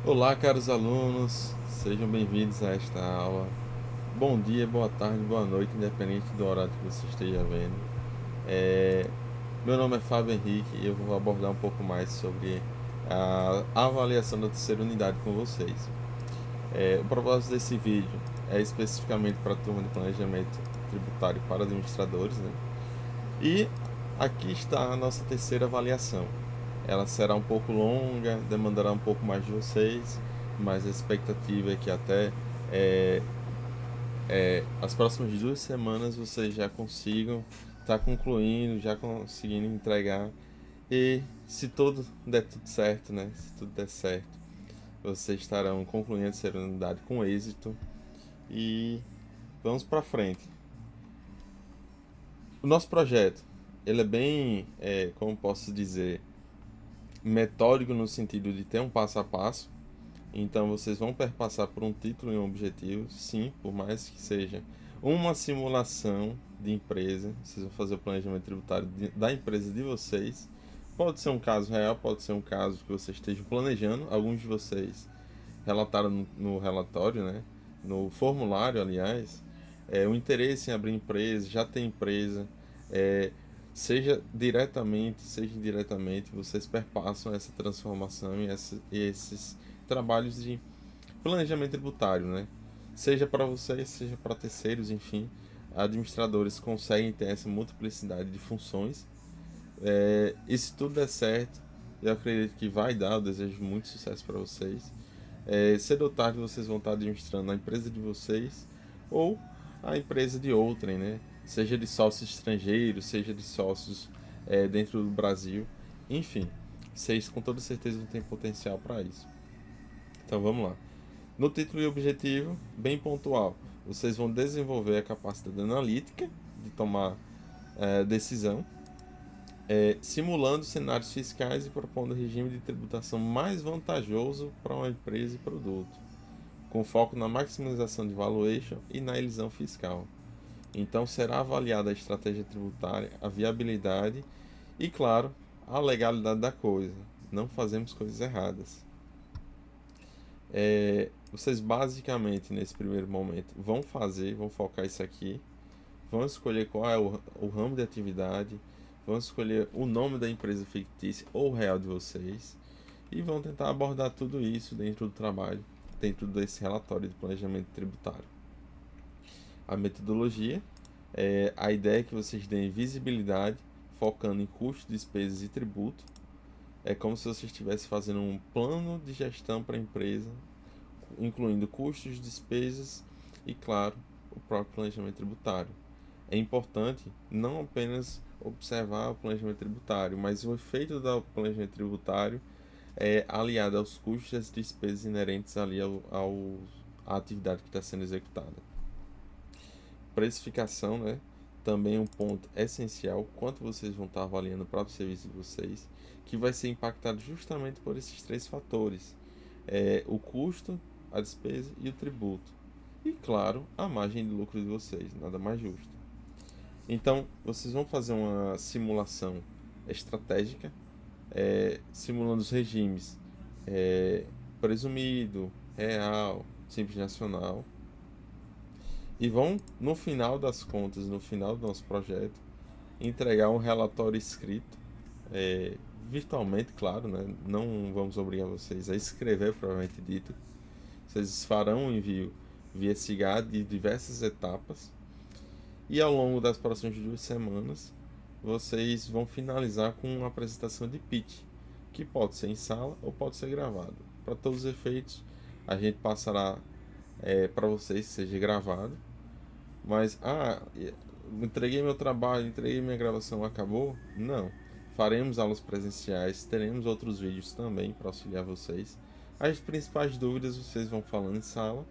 Olá, caros alunos, sejam bem-vindos a esta aula. Bom dia, boa tarde, boa noite, independente do horário que você esteja vendo. É, Meu nome é Fábio Henrique e eu vou abordar um pouco mais sobre a avaliação da terceira unidade com vocês. O propósito desse vídeo é especificamente para a turma de planejamento tributário para administradores, né? E aqui está a nossa terceira avaliação. Ela será um pouco longa, demandará um pouco mais de vocês, mas a expectativa é que até é, as próximas 2 semanas vocês já consigam estar concluindo, já conseguindo entregar. E se tudo der tudo certo, né? Se tudo der certo, vocês estarão concluindo a terceira unidade com êxito. E vamos para frente. O nosso projeto, ele é bem, como posso dizer, metódico no sentido de ter um passo a passo. Então vocês vão perpassar por um título e um objetivo, sim, por mais que seja uma simulação de empresa. Vocês vão fazer o planejamento tributário da empresa de vocês. Pode ser um caso real, pode ser um caso que vocês estejam planejando. Alguns de vocês relataram no relatório, né? No formulário, aliás, o interesse em abrir empresa, já tem empresa, é, seja indiretamente, vocês perpassam essa transformação e esses trabalhos de planejamento tributário, né? Seja para vocês, seja para terceiros, enfim, administradores conseguem ter essa multiplicidade de funções. E se tudo der certo, eu acredito que vai dar, eu desejo muito sucesso para vocês. Cedo ou tarde vocês vão estar administrando a empresa de vocês ou a empresa de outrem, né? Seja de sócios estrangeiros, seja de sócios dentro do Brasil. Enfim, vocês com toda certeza vão ter potencial para isso. Então vamos lá. No título e objetivo, bem pontual, vocês vão desenvolver a capacidade analítica de tomar decisão, simulando cenários fiscais e propondo regime de tributação mais vantajoso para uma empresa e produto, com foco na maximização de valuation e na elisão fiscal. Então será avaliada a estratégia tributária, a viabilidade e, claro, a legalidade da coisa. Não fazemos coisas erradas. Vocês basicamente nesse primeiro momento vão focar isso aqui, vão escolher qual é o ramo de atividade, vão escolher o nome da empresa fictícia ou real de vocês e vão tentar abordar tudo isso dentro do trabalho, dentro desse relatório de planejamento tributário. A metodologia, a ideia é que vocês deem visibilidade, focando em custos, despesas e tributo. É como se você estivesse fazendo um plano de gestão para a empresa, incluindo custos, despesas e, claro, o próprio planejamento tributário. É importante não apenas observar o planejamento tributário, mas o efeito do planejamento tributário é aliado aos custos e às despesas inerentes ali à atividade que está sendo executada. Precificação, né? Também é um ponto essencial, quanto vocês vão estar avaliando o próprio serviço de vocês, que vai ser impactado justamente por esses três fatores: o custo, a despesa e o tributo. E claro, a margem de lucro de vocês, nada mais justo. Então, vocês vão fazer uma simulação estratégica, simulando os regimes presumido, real, simples nacional, e vão, no final das contas, no final do nosso projeto, entregar um relatório escrito, virtualmente, claro, né? Não vamos obrigar vocês a escrever, provavelmente dito. Vocês farão um envio via SIGAD de diversas etapas. E ao longo das próximas 2 semanas, vocês vão finalizar com uma apresentação de pitch, que pode ser em sala ou pode ser gravado. Para todos os efeitos, a gente passará para vocês que seja gravado. Mas, entreguei meu trabalho, entreguei minha gravação, acabou? Não. Faremos aulas presenciais, teremos outros vídeos também para auxiliar vocês. As principais dúvidas vocês vão falando em sala,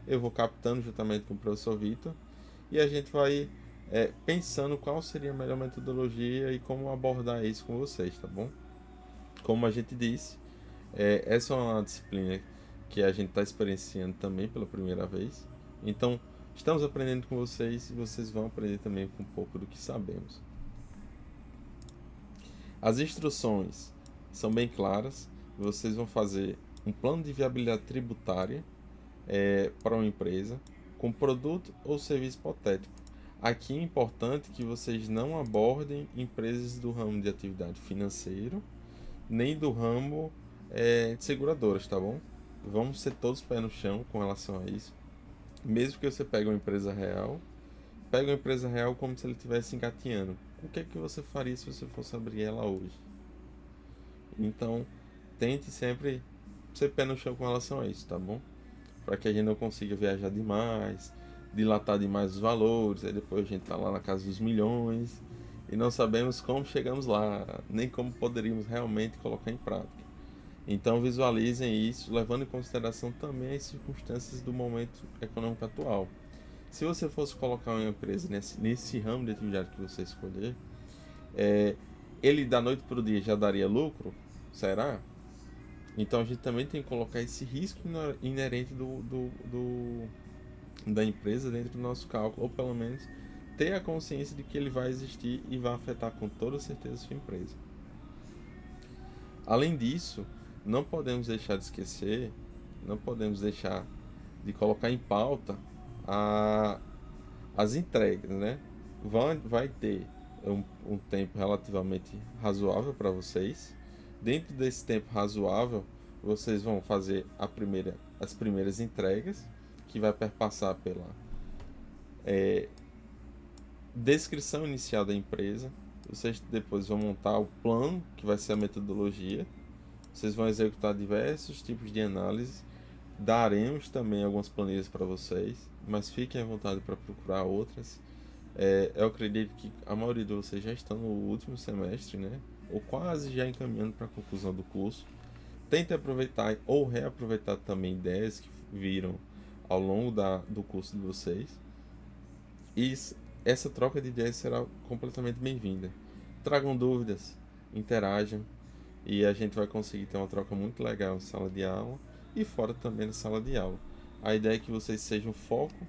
eu vou captando juntamente com o professor Vitor e a gente vai pensando qual seria a melhor metodologia e como abordar isso com vocês, tá bom? Como a gente disse, essa é uma disciplina que a gente está experienciando também pela primeira vez. Então, estamos aprendendo com vocês e vocês vão aprender também com um pouco do que sabemos. As instruções são bem claras. Vocês vão fazer um plano de viabilidade tributária para uma empresa com produto ou serviço hipotético. Aqui é importante que vocês não abordem empresas do ramo de atividade financeiro, nem do ramo de seguradoras, tá bom? Vamos ser todos pé no chão com relação a isso. Mesmo que você pegue uma empresa real, pega uma empresa real como se ele estivesse engatinhando. O que é que você faria se você fosse abrir ela hoje? Então, tente sempre ser pé no chão com relação a isso, tá bom? Para que a gente não consiga viajar demais, dilatar demais os valores, aí depois a gente tá lá na casa dos milhões e não sabemos como chegamos lá, nem como poderíamos realmente colocar em prática. Então visualizem isso, levando em consideração também as circunstâncias do momento econômico atual. Se você fosse colocar uma empresa nesse ramo de atividade que você escolher, é, ele da noite para o dia já daria lucro? Será? Então a gente também tem que colocar esse risco inerente da empresa dentro do nosso cálculo, ou pelo menos ter a consciência de que ele vai existir e vai afetar com toda certeza a sua empresa. Além disso, não podemos deixar de esquecer, não podemos deixar de colocar em pauta a, as entregas, né? Vai ter um tempo relativamente razoável para vocês. Dentro desse tempo razoável, vocês vão fazer as primeiras entregas, que vai perpassar pela descrição inicial da empresa. Vocês depois vão montar o plano, que vai ser a metodologia. Vocês vão executar diversos tipos de análise. Daremos também algumas planilhas para vocês, mas fiquem à vontade para procurar outras. Eu acredito que a maioria de vocês já estão no último semestre, né? Ou quase já encaminhando para a conclusão do curso. Tente aproveitar ou reaproveitar também ideias que viram ao longo do curso de vocês. E essa troca de ideias será completamente bem-vinda. Tragam dúvidas, interajam e a gente vai conseguir ter uma troca muito legal na sala de aula e fora também na sala de aula. A ideia é que vocês sejam foco,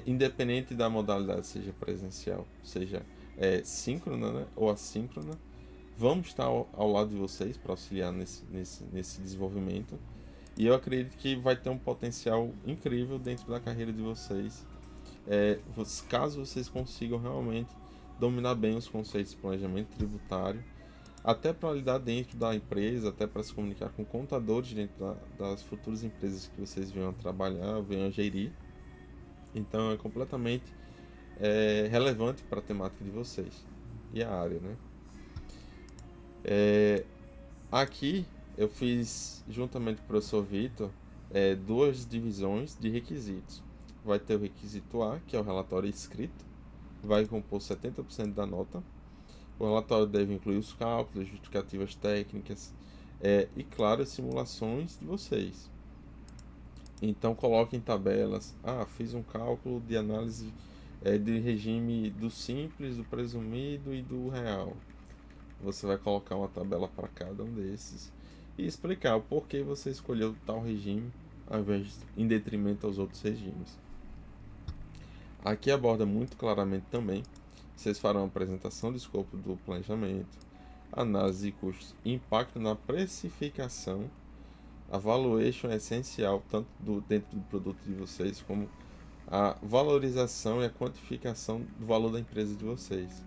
independente da modalidade, seja presencial, seja síncrona, né, ou assíncrona. Vamos estar ao lado de vocês para auxiliar nesse desenvolvimento. E eu acredito que vai ter um potencial incrível dentro da carreira de vocês, caso vocês consigam realmente dominar bem os conceitos de planejamento tributário, até para lidar dentro da empresa, até para se comunicar com contadores dentro das futuras empresas que vocês venham a trabalhar, venham a gerir. Então é completamente relevante para a temática de vocês e a área, né? Aqui eu fiz, juntamente com o professor Vitor, duas divisões de requisitos. Vai ter o requisito A, que é o relatório escrito, vai compor 70% da nota. O relatório deve incluir os cálculos, justificativas técnicas e, claro, as simulações de vocês. Então coloquem tabelas. Fiz um cálculo de análise de regime do simples, do presumido e do real. Você vai colocar uma tabela para cada um desses e explicar o porquê você escolheu tal regime ao invés em detrimento aos outros regimes. Aqui aborda muito claramente também. Vocês farão a apresentação do escopo do planejamento, análise de custos, impacto na precificação. A valuation é essencial tanto dentro do produto de vocês como a valorização e a quantificação do valor da empresa de vocês.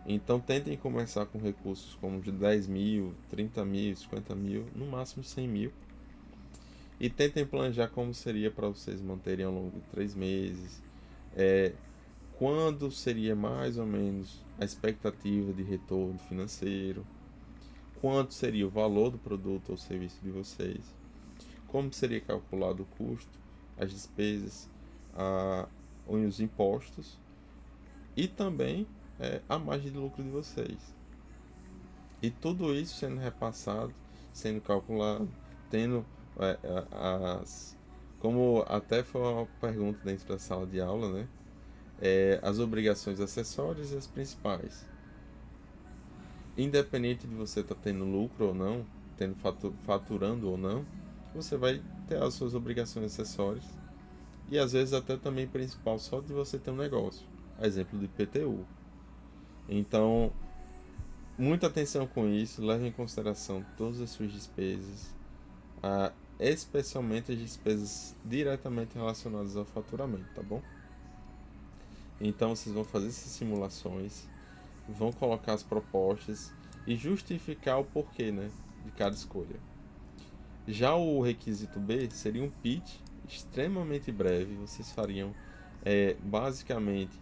Então tentem começar com recursos como de 10 mil, 30 mil, 50 mil, no máximo 100 mil. E tentem planejar como seria para vocês manterem ao longo de 3 meses. Quando seria mais ou menos a expectativa de retorno financeiro. Quanto seria o valor do produto ou serviço de vocês. Como seria calculado o custo, as despesas, os impostos. E também a margem de lucro de vocês. E tudo isso sendo repassado, sendo calculado, tendo como até foi uma pergunta dentro da sala de aula, né? As obrigações acessórias e as principais. Independente de você estar tendo lucro ou não, tendo faturando ou não, você vai ter as suas obrigações acessórias e às vezes até também principal só de você ter um negócio. Exemplo do IPTU. Então, muita atenção com isso, leve em consideração todas as suas despesas, especialmente as despesas diretamente relacionadas ao faturamento, tá bom? Então vocês vão fazer essas simulações, vão colocar as propostas e justificar o porquê, né, de cada escolha. Já o requisito B seria um pitch extremamente breve. Vocês fariam basicamente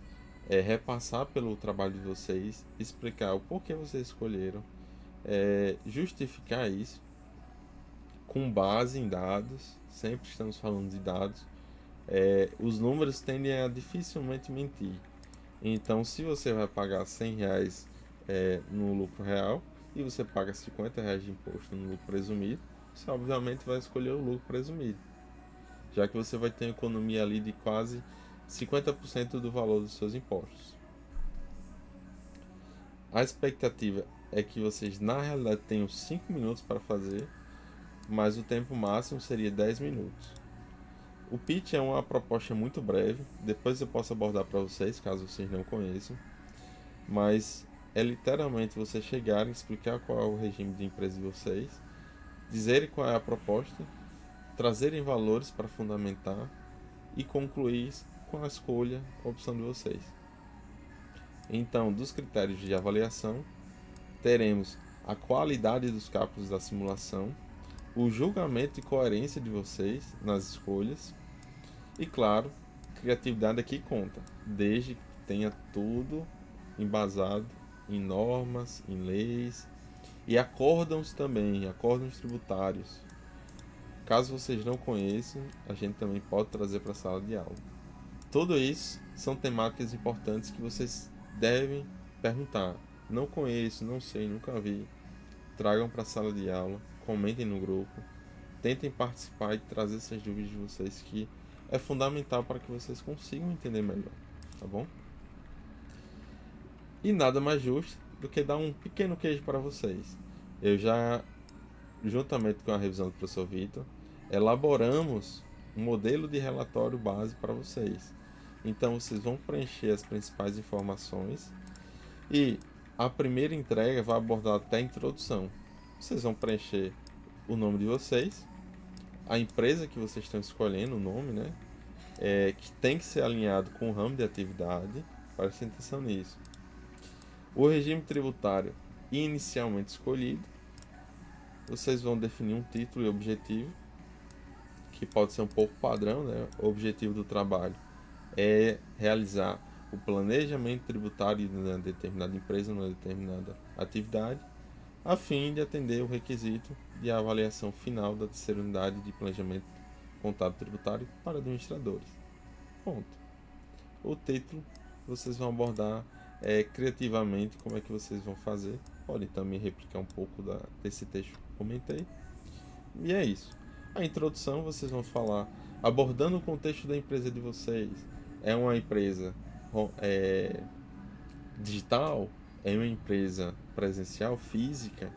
repassar pelo trabalho de vocês, explicar o porquê vocês escolheram, justificar isso com base em dados. Sempre estamos falando de dados. Os números tendem a dificilmente mentir. Então, se você vai pagar R$ 100 no lucro real e você paga R$ 50 de imposto no lucro presumido, você obviamente vai escolher o lucro presumido, já que você vai ter uma economia ali de quase 50% do valor dos seus impostos. A expectativa é que vocês na realidade tenham 5 minutos para fazer, mas o tempo máximo seria 10 minutos. O pitch é uma proposta muito breve, depois eu posso abordar para vocês, caso vocês não conheçam, mas é literalmente você chegar e explicar qual é o regime de empresa de vocês, dizerem qual é a proposta, trazerem valores para fundamentar e concluir com a escolha, com a opção de vocês. Então, dos critérios de avaliação, teremos a qualidade dos cálculos da simulação, o julgamento e coerência de vocês nas escolhas e, claro, criatividade aqui conta, desde que tenha tudo embasado em normas, em leis e acórdãos também, acórdãos tributários. Caso vocês não conheçam, a gente também pode trazer para a sala de aula. Tudo isso são temáticas importantes que vocês devem perguntar. Não conheço, não sei, nunca vi. Tragam para a sala de aula, comentem no grupo, tentem participar e trazer essas dúvidas de vocês, que é fundamental para que vocês consigam entender melhor, tá bom? E nada mais justo do que dar um pequeno queijo para vocês. Eu já, juntamente com a revisão do professor Vitor, elaboramos um modelo de relatório base para vocês. Então vocês vão preencher as principais informações e a primeira entrega vai abordar até a introdução. Vocês vão preencher o nome de vocês, a empresa que vocês estão escolhendo, o nome, né? Que tem que ser alinhado com o ramo de atividade, prestem atenção nisso. O regime tributário inicialmente escolhido, vocês vão definir um título e objetivo, que pode ser um pouco padrão, né? O objetivo do trabalho é realizar o planejamento tributário de uma determinada empresa, numa determinada atividade, a fim de atender o requisito de avaliação final da terceira unidade de planejamento contábil tributário para administradores. Ponto. O título vocês vão abordar criativamente como é que vocês vão fazer. Podem também replicar um pouco desse texto que eu comentei. E é isso. A introdução vocês vão falar abordando o contexto da empresa de vocês. É uma empresa digital? É uma empresa presencial, física?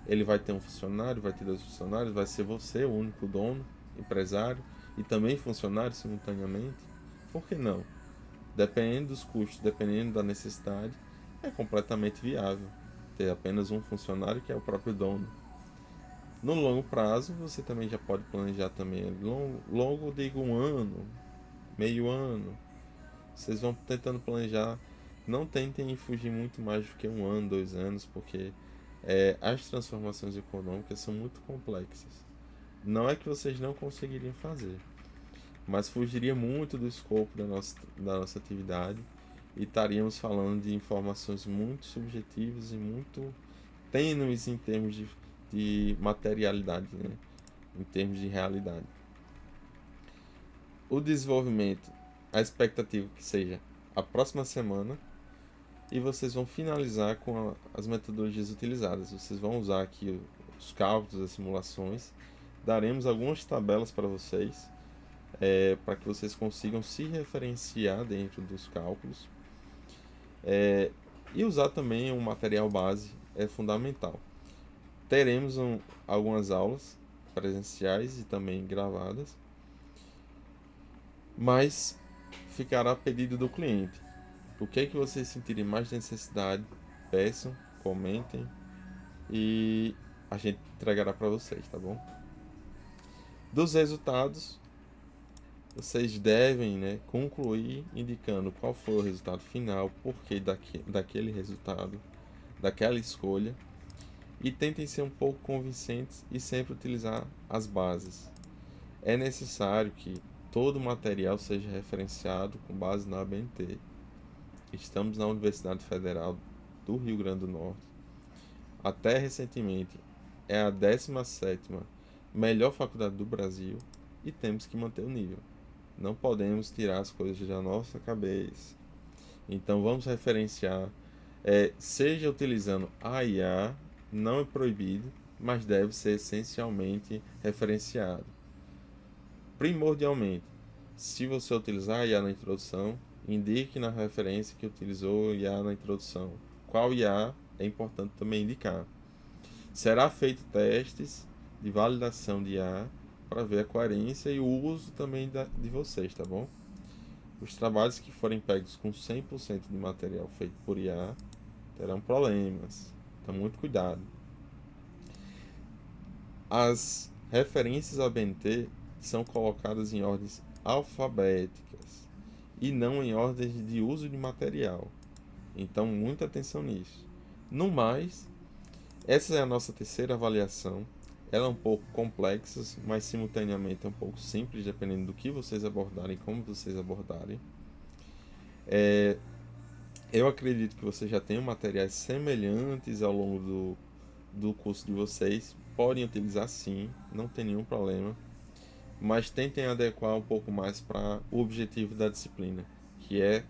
Ele vai ter um funcionário, vai ter 2 funcionários, vai ser você o único dono, empresário e também funcionário simultaneamente? Por que não? Dependendo dos custos, dependendo da necessidade, é completamente viável ter apenas um funcionário que é o próprio dono. No longo prazo, você também já pode planejar também, longo digo 1 ano, meio ano. Vocês vão tentando planejar, não tentem fugir muito mais do que 1 ano, 2 anos, porque as transformações econômicas são muito complexas. Não é que vocês não conseguiriam fazer, mas fugiria muito do escopo da nossa atividade e estaríamos falando de informações muito subjetivas e muito tênues em termos de materialidade, né? Em termos de realidade. O desenvolvimento, a expectativa que seja a próxima semana, e vocês vão finalizar com as metodologias utilizadas. Vocês vão usar aqui os cálculos, as simulações, daremos algumas tabelas para vocês, para que vocês consigam se referenciar dentro dos cálculos, e usar também um material base é fundamental. Teremos algumas aulas presenciais e também gravadas, mas ficará a pedido do cliente. O que é que vocês sentirem mais necessidade, peçam, comentem e a gente entregará para vocês, tá bom? Dos resultados, vocês devem, né, concluir indicando qual foi o resultado final, porquê daquele resultado, daquela escolha, e tentem ser um pouco convincentes e sempre utilizar as bases. É necessário que todo o material seja referenciado com base na ABNT. Estamos na Universidade Federal do Rio Grande do Norte. Até recentemente é a 17ª melhor faculdade do Brasil e temos que manter o nível. Não podemos tirar as coisas da nossa cabeça. Então vamos referenciar, seja utilizando a IA, não é proibido, mas deve ser essencialmente referenciado. Primordialmente, se você utilizar a IA na introdução, indique na referência que utilizou IA na introdução. Qual IA é importante também indicar. Será feito testes de validação de IA para ver a coerência e o uso também de vocês, tá bom? Os trabalhos que forem pegos com 100% de material feito por IA terão problemas. Então, muito cuidado. As referências ABNT são colocadas em ordens alfabéticas e não em ordens de uso de material. Então, muita atenção nisso. No mais, essa é a nossa terceira avaliação. Ela é um pouco complexa, mas simultaneamente é um pouco simples, dependendo do que vocês abordarem, como vocês abordarem. Eu acredito que vocês já tenham materiais semelhantes ao longo do curso de vocês. Podem utilizar sim, não tem nenhum problema. Mas tentem adequar um pouco mais para o objetivo da disciplina, que é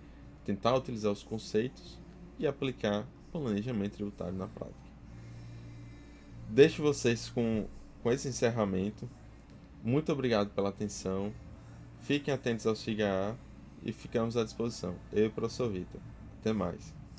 tentar utilizar os conceitos e aplicar planejamento tributário na prática. Deixo vocês com esse encerramento. Muito obrigado pela atenção. Fiquem atentos ao SIGA e ficamos à disposição. Eu e o professor Vitor. Até mais.